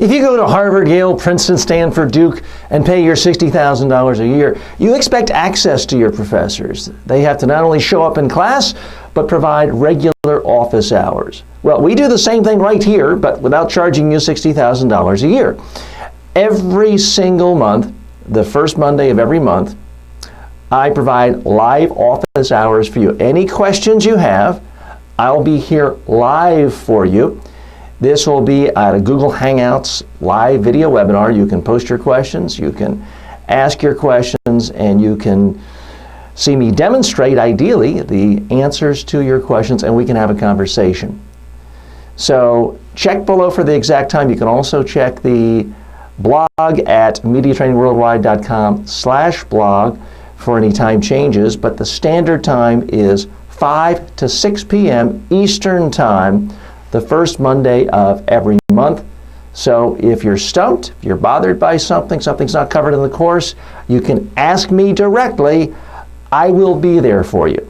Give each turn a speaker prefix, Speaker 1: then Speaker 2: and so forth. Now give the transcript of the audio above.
Speaker 1: If you go to Harvard, Yale, Princeton, Stanford, Duke, and pay your $60,000 a year, you expect access to your professors. They have to not only show up in class, but provide regular office hours. Well, we do the same thing right here, but without charging you $60,000 a year. Every single month, the first Monday of every month, I provide live office hours for you. Any questions you have, I'll be here live for you. This will be at a Google Hangouts live video webinar. You can post your questions, you can ask your questions, and you can see me demonstrate, ideally, the answers to your questions, and we can have a conversation. So check below for the exact time. You can also check the blog at mediatrainingworldwide.com/blog for any time changes, but the standard time is 5 to 6 p.m. Eastern Time, the first Monday of every month. So if you're stumped, if you're bothered by something, something's not covered in the course, you can ask me directly. I will be there for you.